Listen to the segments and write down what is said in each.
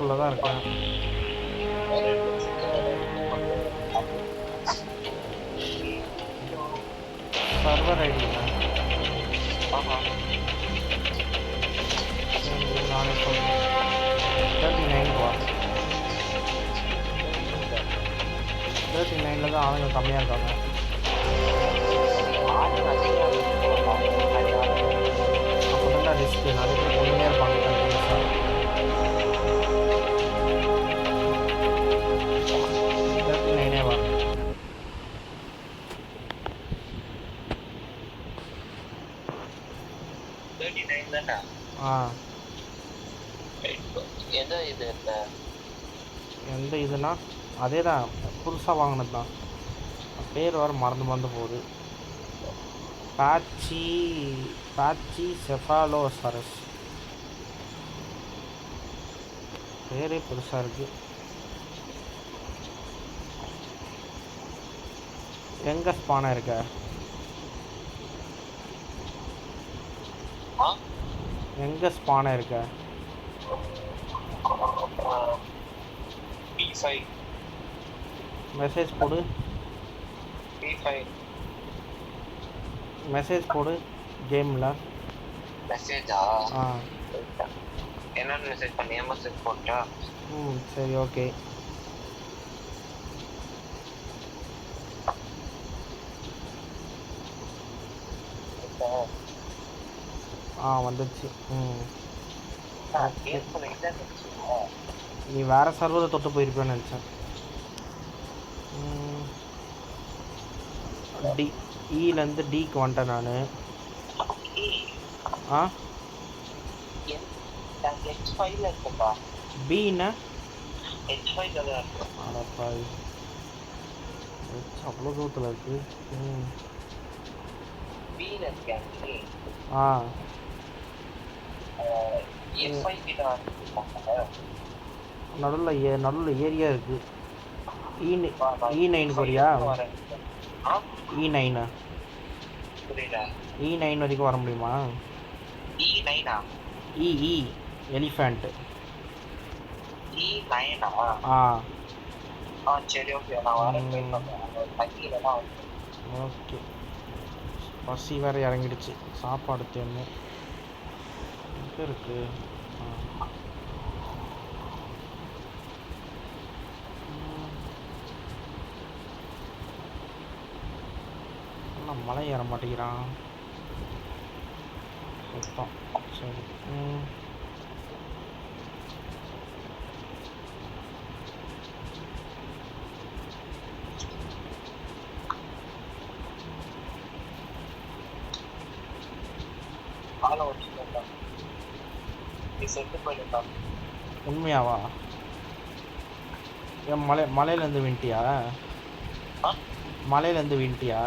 சர்வருக்குள்ளே தான் இருக்கேன். Server idea? நானே சொல்கிறேன். 39 வா? 39 தான் ஆளுங்க கம்மியாக இருக்காங்க. அப்போ தான் ரிஸ்க்கு, நிறைய பேர் கொண்டுனே இருப்பாங்க கண்டினியூஸாக. 39 வா? எந்த இதுனா அதே தான், புதுசாக வாங்கினது தான். பேர் வர மறந்து போகுது. பேட்சி செஃபாலோசரஸ் பேரே பெருசாக இருக்குது. எங்கே ஸ்பானாக இருக்க? எங்கே ஸ்பானாக இருக்க? மெசேஜ் போடு. மெசேஜ் போடு கேமில். மெசேஜா? என்ன மெசேஜ் பண்ணி மெசேஜ் போட்டா? சரி, ஓகே. வந்துடுச்சு. நீ வேற சர்வரை தொட்டு போயிருப்பேன்னு நினச்சேன். இலேருந்து டிக்கு வந்துட்டேன் நான். பீனா அவ்வளோ தூரத்தில் இருக்கு. நடுவில் ஏரியா இருக்கு. E9 வரியா? E9 வரைக்கும் வர முடியுமா? எலிஃபண்ட். ஓகே. பசி வேற இறங்கிடுச்சு. சாப்பாடு தேவை. எங்கே இருக்கு? மலை ஏற மாட்டேங்கிறான் சுத்தம். சரி, உண்மையாவா? என் மலையிலேருந்து வின்ட்டியா? மலையிலேருந்து வின்ட்டியா?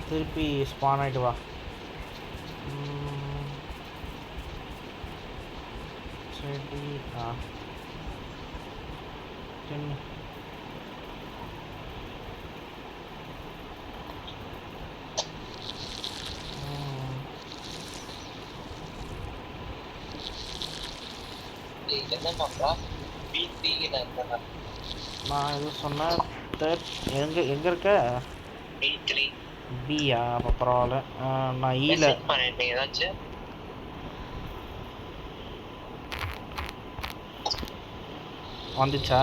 திருப்பி ஸ்பான் ஆகிட்டு வா. சரி, நான் எது சொன்னேன்? எங்கே இருக்க? பியா? அப்போ பரவாயில்ல. நான் ஈல வந்துச்சா?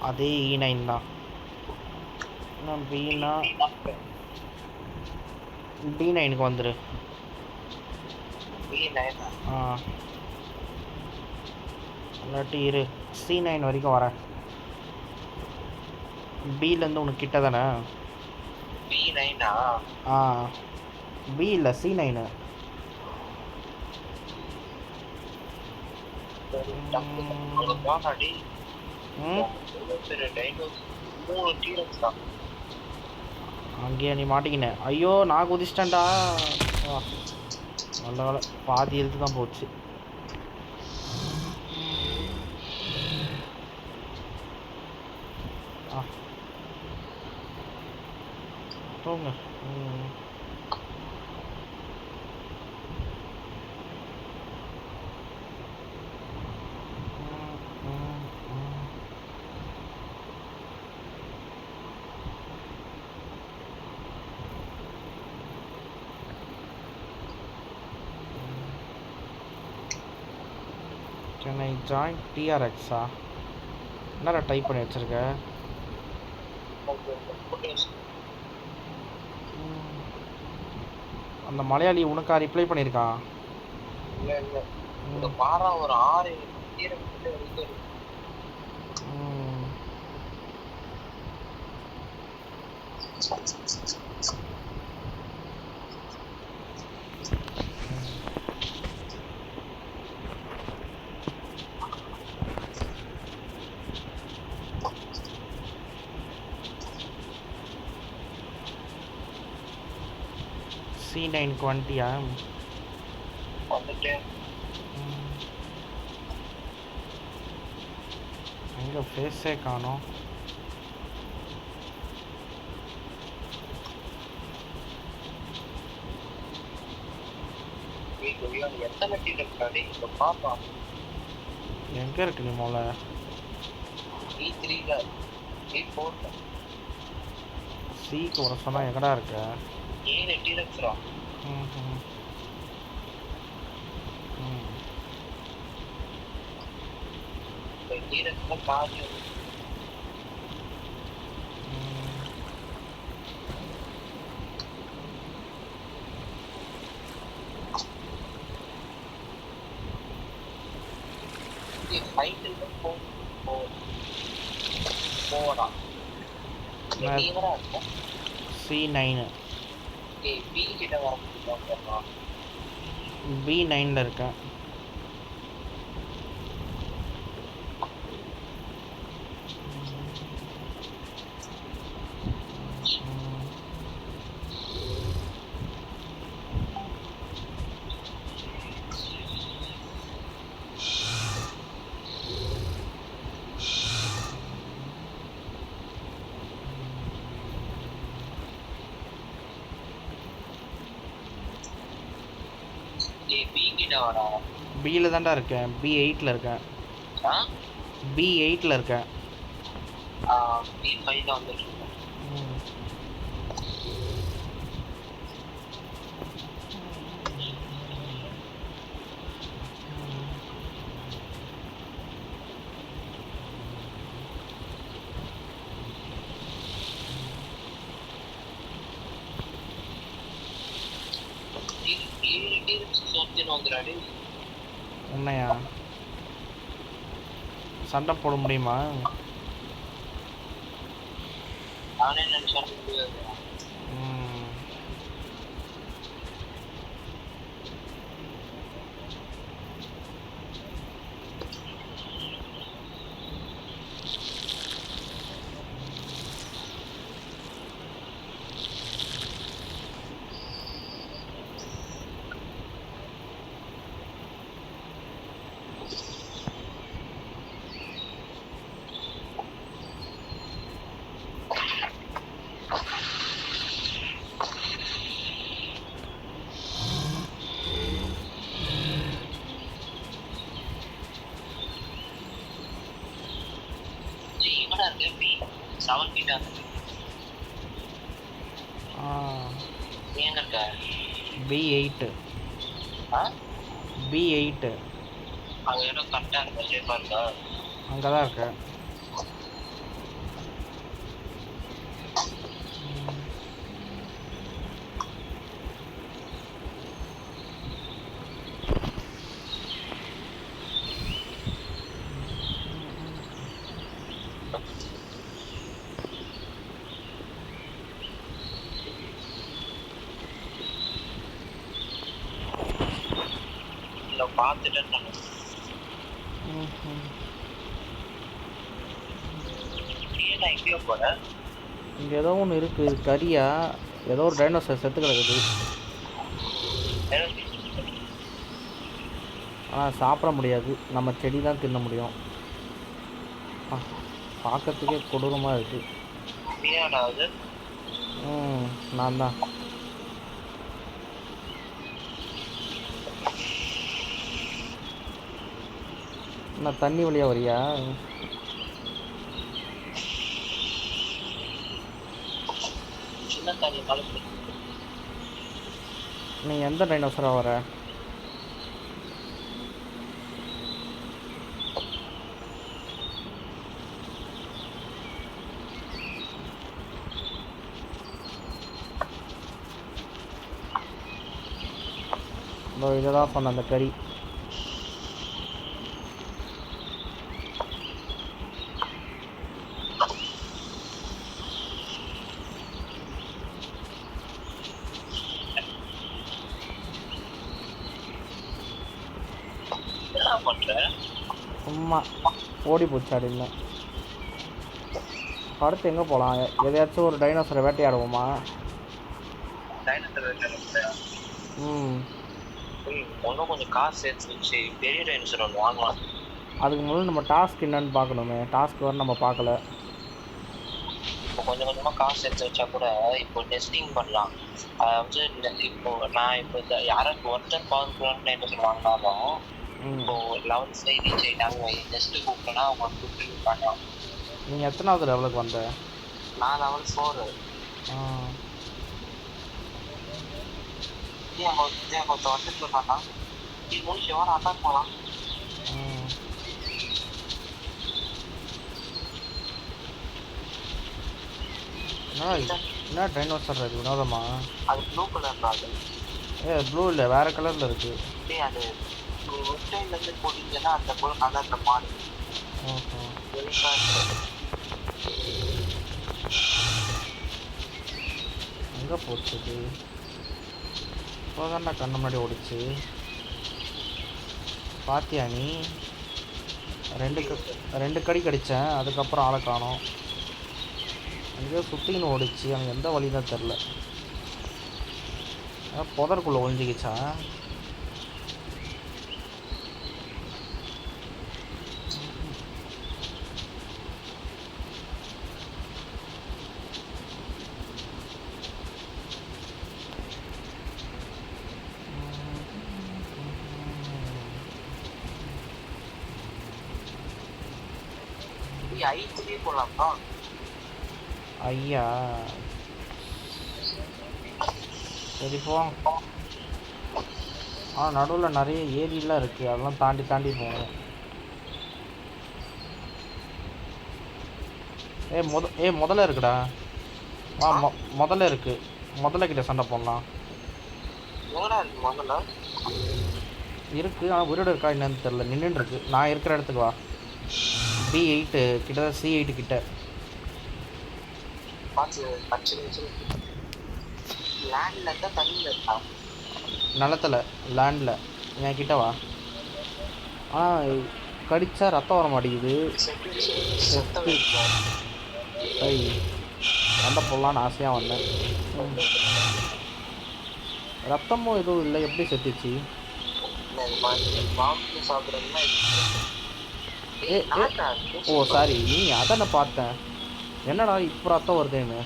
அதே E9 தான். பீனா D9க்கு வந்துரு. இல்லாட்டி இரு, C9 வரைக்கும் வரேன். பிலேருந்து உனக்கு கிட்ட தானே? பி இல்லை, C9. அங்கேயே நீ மாட்டிக்கின. ஐயோ, நான் குதிச்சிட்டேன்டா. நல்ல வேலை, பாதி எழுத்து தான் போச்சு. தூங்க. கேன் ஐ ஜாயின் டிஆர்எக்ஸா? என்னடா டைப் பண்ணி வச்சிருக்க? அந்த மலையாளி உனக்கா ரிப்ளை பண்ணியிருக்கான்? இல்ல இல்ல இந்த பாரா ஒரு 6 தீரம் கிட்ட இருக்கு. C920 வந்துட்டு எங்கே ஃபேஸே காணோம். எத்தனை டீம் இருக்காடி இப்போ பாப்பா? எங்கே இருக்கு நீ மோல? E3ல E4ல சிக்கு வர சொன்னா எங்கடா இருக்க? 7 டீம் இருக்குறா. டீரக்ட்ல பாதி ஃபைட்டில் போடா. நீங்கடா இருக்க C9 பி கிட்ட வர முடியுமா? B9ல இருக்கேன். பியில் தான்டா இருக்கேன். B8ல இருக்கேன். B8ல இருக்கேன். B5 வந்துட்டு உன்னையா சண்டை போட முடியுமா? நானே நினைச்சா முடியாது. B8 B8 அங்க இடம் கரெக்டா இருக்கா? சேஃபா இருக்கா? அங்கதான் இருக்கேன். இங்க ஏதோ ஒன்று இருக்கு. கரியா ஏதோ ஒரு டைனோசர் செத்து கிடக்குது. ஆனால் சாப்பிட முடியாது. நம்ம செடி தான் தின்ன முடியும். பார்க்கறதுக்கே கொடூரமாக இருக்கு. நான் தான். நான் தண்ணி வழியா வரியா? நீ எந்த டைனோசரா வர? இதோ இதை தான் சொன்னேன் அந்த கறி. சும்மா ஓடி போச்சு அப்படின்னு. அடுத்து எங்கே போகலாம்? எதையாச்சும் ஒரு டைனோசரை வேட்டையாடுவோமா? ஒன்றும் கொஞ்சம் காசு சேர்த்து வச்சு பெரிய டைனோசர் ஒன்று வாங்கலாம். அதுக்கு முதல்ல நம்ம டாஸ்க் என்னன்னு பார்க்கணுமே. டாஸ்க் வர நம்ம பார்க்கல. இப்போ கொஞ்சம் கொஞ்சமாக காசு சேர்த்து வச்சா கூட இப்போ டெஸ்டிங் பண்ணலாம். வந்து இப்போ நான் இப்போ யாராவது ஒருத்தர் பவர்ஃபுல்லான டைனோசர் வாங்கினாலும் இப்போ லெவல் சைட் ரீச் ஆகிட்டாங்க ஜஸ்ட்டு கூப்பிட்டோன்னா அவங்க கூப்பிட்டு பண்ணலாம். நீங்கள் எத்தனாவது லெவலுக்கு வந்த? நான் லெவல் 4. ஒருத்த வந்துட்டு இருந்தானா இது முடிச்சு எவ்வளோ அட்டாக் போகலாம். என்ன டைனோசர் அது வினோதமா? அது ப்ளூ கலர் தான். ப்ளூ இல்லை, வேறு கலரில் இருக்குது. அது முட்டையிலேருந்து போட்டிங்கன்னா அந்த போல் கலரில் மாறி எங்கே போச்சு? இப்போதான்டா கண்ணு முன்னாடி ஓடிச்சு. பாத்தியா நீ? ரெண்டு கடி கடித்தேன், அதுக்கப்புறம் ஆளை காணோம். எங்கேயோ சுற்றின்னு ஓடிச்சு, எனக்கு எந்த வழி தான் தெரில. புதருக்குள்ளே ஒழிஞ்சிக்கிச்சா? ஐயா சரி போ. நடுவில் நிறைய ஏரியெலாம் இருக்குது, அதெல்லாம் தாண்டி போகணும். முதல்ல இருக்குடா. முதல்ல இருக்கு. முதல்ல கிட்ட சண்டை போடலாம் இருக்கு. ஆனால் உயிரோடு இருக்கா என்னன்னு தெரில, நின்றுட்டு இருக்கு. நான் இருக்கிற இடத்துக்கு வா. B8 கிட்ட, C8 கிட்ட. நிலத்தில் லேண்டில் என் கிட்ட வா. ஆனால் கடிச்சா ரத்தம் வர மாட்டேங்குது. சண்டை போடலான்னு ஆசையாக வந்தேன். ரத்தமும் எதுவும் இல்லை, எப்படி செத்துச்சு? ஓ சாரி, நீ அதான பார்த்தேன். என்னடா இப்போ ரத்தம் வருதுன்னு.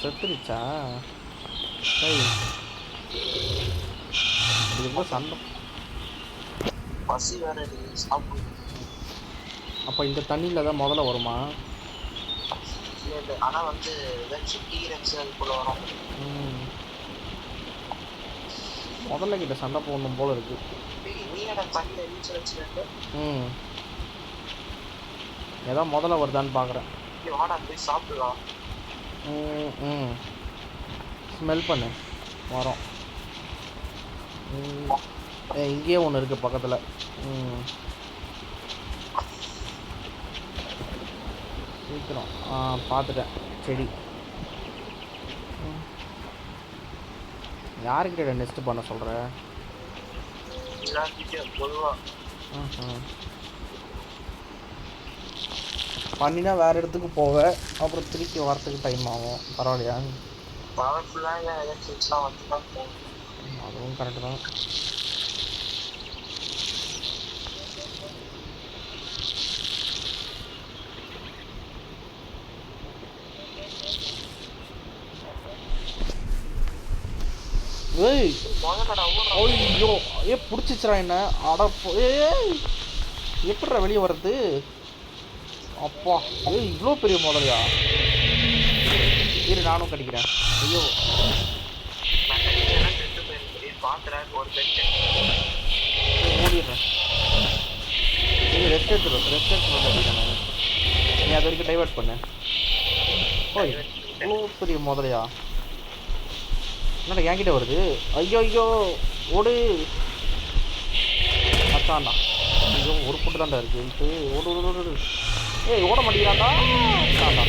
செத்துருச்சா? இதுக்கு சண்டை. அப்போ இந்த தண்ணியில் தான் முதல்ல வருமா? ஆனால் வந்து முதல்ல கிட்ட சண்டை போடணும் போல இருக்கு. ஏதோ முதல்ல வருதான்னு பார்க்குறேன். ஸ்மெல் பண்ணு வரோம். இங்கேயே ஒன்று இருக்குது பக்கத்தில். சீக்கிரம் பார்த்துட்டேன். செடி யாருக்கிட்ட நெஸ்ட் பண்ண சொல்கிற? பண்ணினா வேறு இடத்துக்கு போவேன், அப்புறம் திருப்பி வரத்துக்கு டைம் ஆகும். பரவாயில்லையா? அதுவும் கரெக்டு தான். ஐயோ பிடிச்சிச்சுரா என்ன. அடப்போ எப்படிடா வெளியே வர்றது? அப்பா இவ்வளோ பெரிய முதலையா? இரு நானும் கடிக்கிறேன். ஐயோ ஓடிடுறேன். ரெஸ்ட் எடுத்துருவேன். நீ அது வரைக்கும் டைவர்ட் பண்ணு. ஓய் இவ்வளோ பெரிய முதலையா? என்னடா என்கிட்ட வருது? ஐயோ ஐயோ ஓடு அச்சான்டா. ஐயோ ஒரு புட்டு தான்டா இருக்குது. ஓடு ஓடு ஓடு. ஏய் ஓட மாட்டேங்கிறான்டா. அச்சான்டா.